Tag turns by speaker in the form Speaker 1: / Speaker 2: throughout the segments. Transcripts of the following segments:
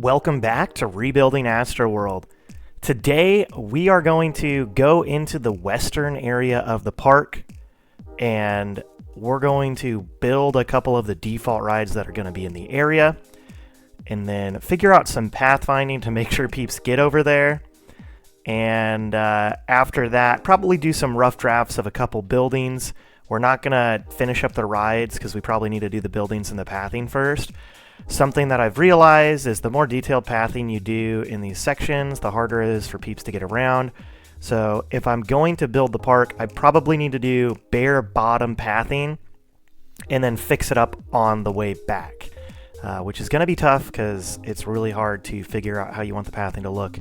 Speaker 1: Welcome back to Rebuilding Astroworld. Today we are going to go into the western area of the park and we're going to build a couple of the default rides that are going to be in the area and then figure out some pathfinding to make sure peeps get over there. And after that, probably do some rough drafts of a couple buildings. We're not going to finish up the rides because we probably need to do the buildings and the pathing first. Something that I've realized is the more detailed pathing you do in these sections, the harder it is for peeps to get around. So if I'm going to build the park, I probably need to do bare bottom pathing and then fix it up on the way back, which is going to be tough because it's really hard to figure out how you want the pathing to look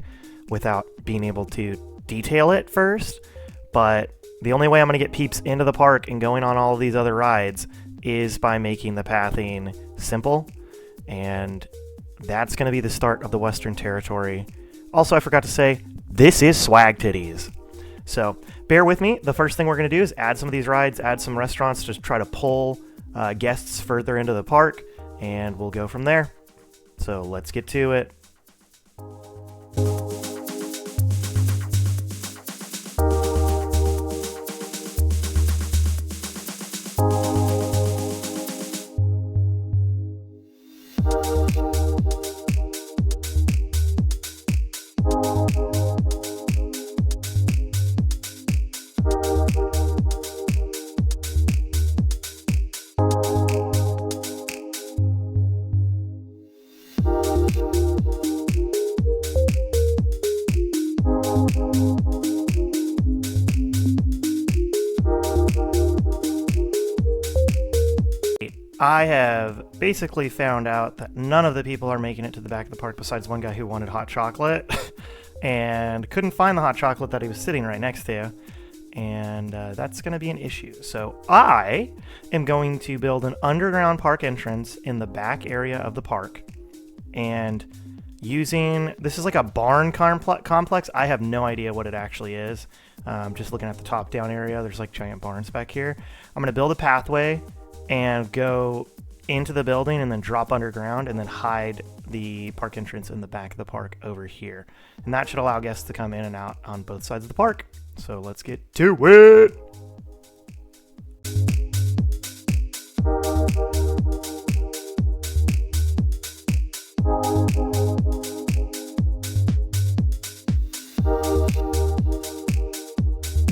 Speaker 1: without being able to detail it first. But the only way I'm going to get peeps into the park and going on all of these other rides is by making the pathing simple. And that's going to be the start of the Western Territory. Also, I forgot to say, this is Swag Titties. So bear with me. The first thing we're going to do is add some of these rides, add some restaurants, just try to pull guests further into the park, and we'll go from there. So let's get to it. I have basically found out that none of the people are making it to the back of the park besides one guy who wanted hot chocolate and couldn't find the hot chocolate that he was sitting right next to. And that's going to be an issue. So I am going to build an underground park entrance in the back area of the park. And this is like a barn complex. I have no idea what it actually is. Just looking at the top down area, there's like giant barns back here. I'm going to build a pathway and go into the building and then drop underground and then hide the park entrance in the back of the park over here. And that should allow guests to come in and out on both sides of the park. So let's get to it.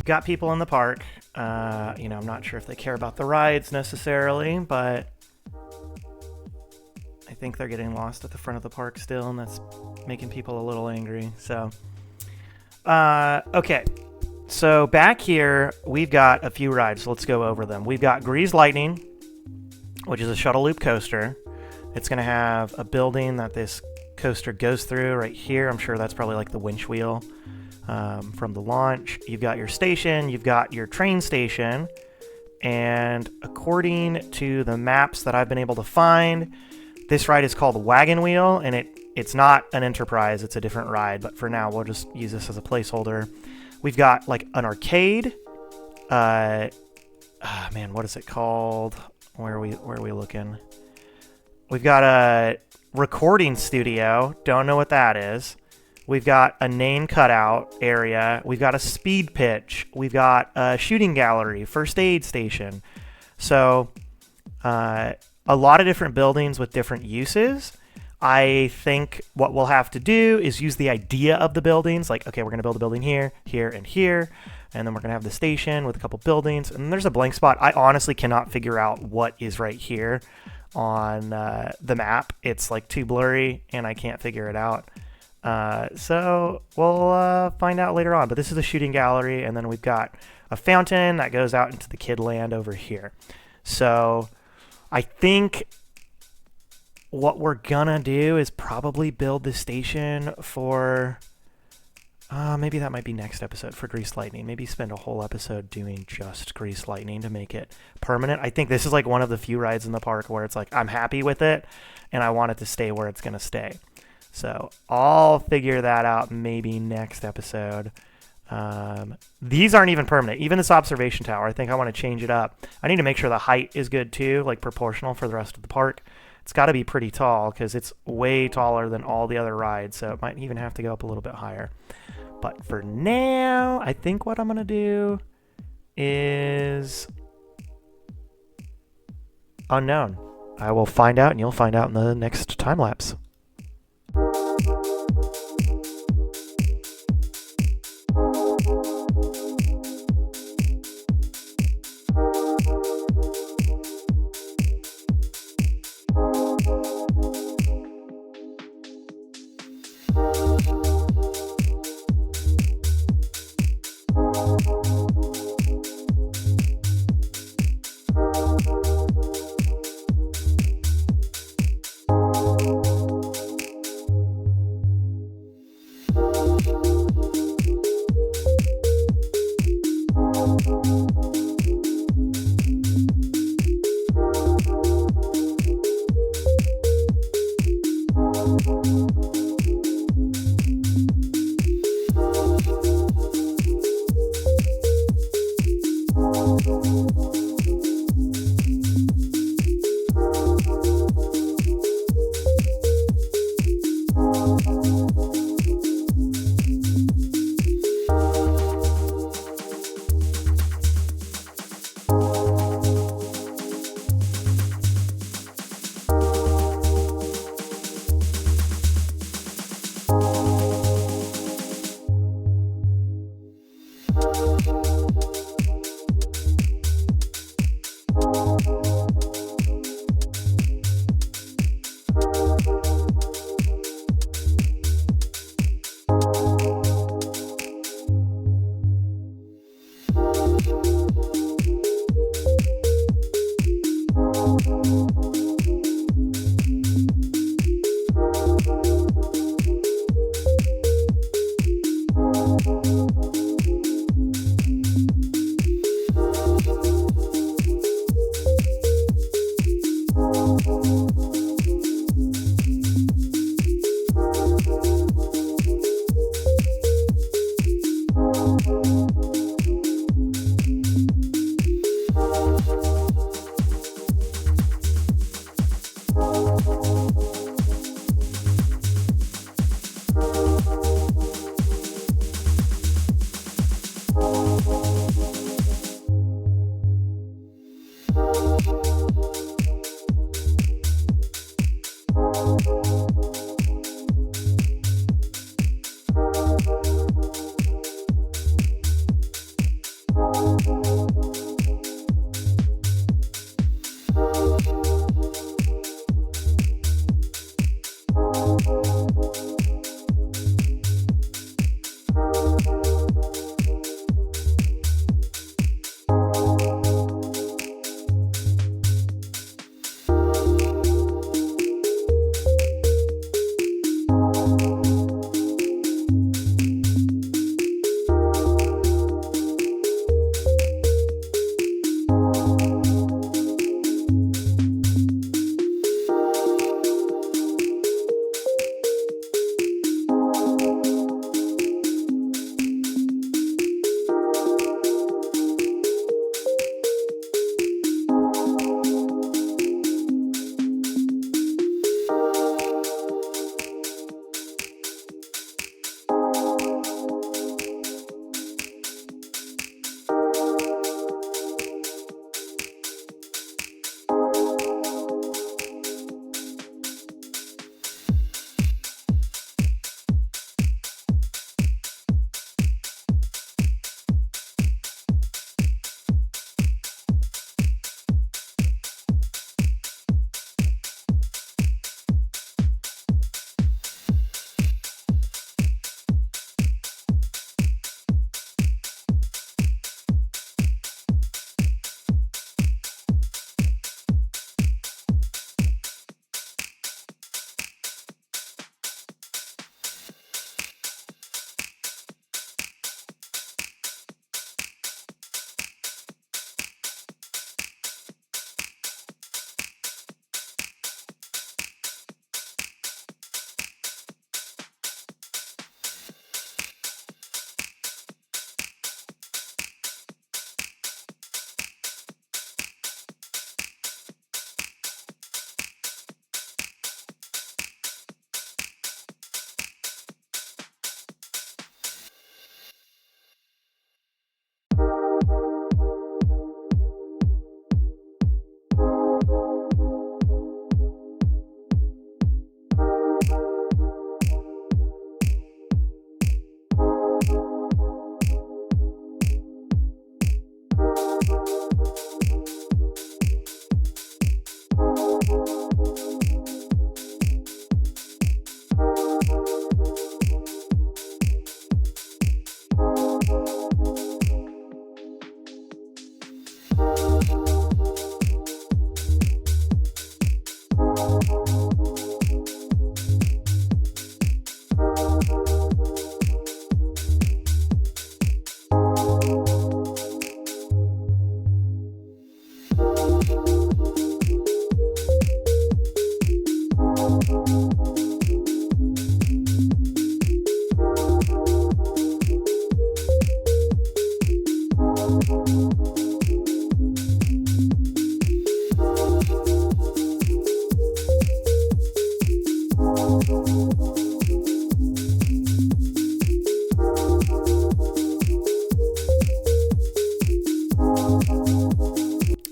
Speaker 1: Got people in the park. I'm not sure if they care about the rides necessarily, but I think they're getting lost at the front of the park still, and that's making people a little angry. So, okay. So back here, we've got a few rides. So let's go over them. We've got Greezed Lightnin, which is a shuttle loop coaster. It's going to have a building that this coaster goes through right here. I'm sure that's probably like the winch wheel from the launch. You've got your station, you've got your train station, and according to the maps that I've been able to find, this ride is called Wagon Wheel, and it's not an Enterprise, it's a different ride, but for now we'll just use this as a placeholder. We've got like an arcade. Man, what is it called? Where are we looking? We've got a recording studio, don't know what that is. We've got a name cutout area. We've got a speed pitch. We've got a shooting gallery, first aid station. So a lot of different buildings with different uses. I think what we'll have to do is use the idea of the buildings. Like, okay, we're going to build a building here, here, and here. And then we're going to have the station with a couple buildings. And there's a blank spot. I honestly cannot figure out what is right here on the map. It's like too blurry and I can't figure it out. So we'll find out later on. But this is the shooting gallery, and then we've got a fountain that goes out into the kid land over here. So I think what we're gonna do is probably build the station for maybe that might be next episode for Greased Lightning. Maybe spend a whole episode doing just Greased Lightning to make it permanent. I think this is like one of the few rides in the park where it's like I'm happy with it and I want it to stay where it's gonna stay. So I'll figure that out maybe next episode. These aren't even permanent. Even this observation tower, I think I want to change it up. I need to make sure the height is good too, like proportional for the rest of the park. It's got to be pretty tall because it's way taller than all the other rides, so it might even have to go up a little bit higher. But for now, I think what I'm going to do is unknown. I will find out, and you'll find out in the next time lapse.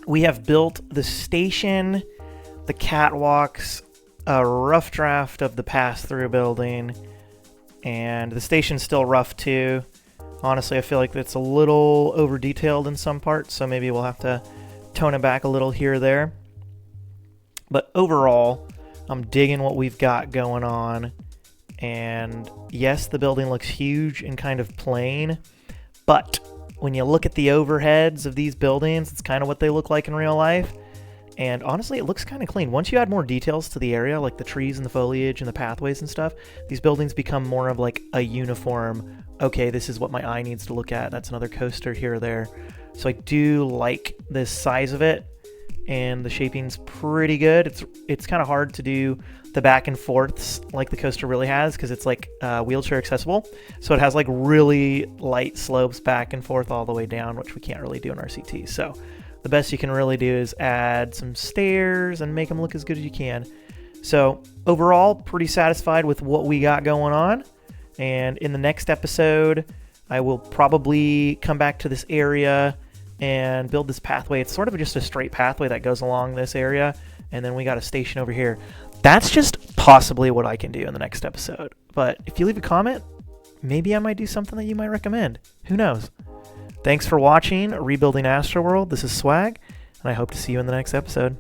Speaker 1: We have built the station, the catwalks, a rough draft of the pass-through building, and the station's still rough too. Honestly, I feel like it's a little over-detailed in some parts, so maybe we'll have to tone it back a little here or there. But overall, I'm digging what we've got going on. And yes, the building looks huge and kind of plain, but when you look at the overheads of these buildings, it's kind of what they look like in real life. And honestly, it looks kind of clean. Once you add more details to the area, like the trees and the foliage and the pathways and stuff, these buildings become more of like a uniform, okay, this is what my eye needs to look at. That's another coaster here or there. So I do like this size of it, and the shaping's pretty good. It's kind of hard to do the back and forths like the coaster really has, because it's like wheelchair accessible. So it has like really light slopes back and forth all the way down, which we can't really do in RCT. So the best you can really do is add some stairs and make them look as good as you can. So overall, pretty satisfied with what we got going on. And in the next episode, I will probably come back to this area and build this pathway. It's sort of just a straight pathway that goes along this area, and then we got a station over here. That's just possibly what I can do in the next episode. But if you leave a comment, maybe I might do something that you might recommend. Who knows? Thanks for watching Rebuilding Astroworld. This is Swag, and I hope to see you in the next episode.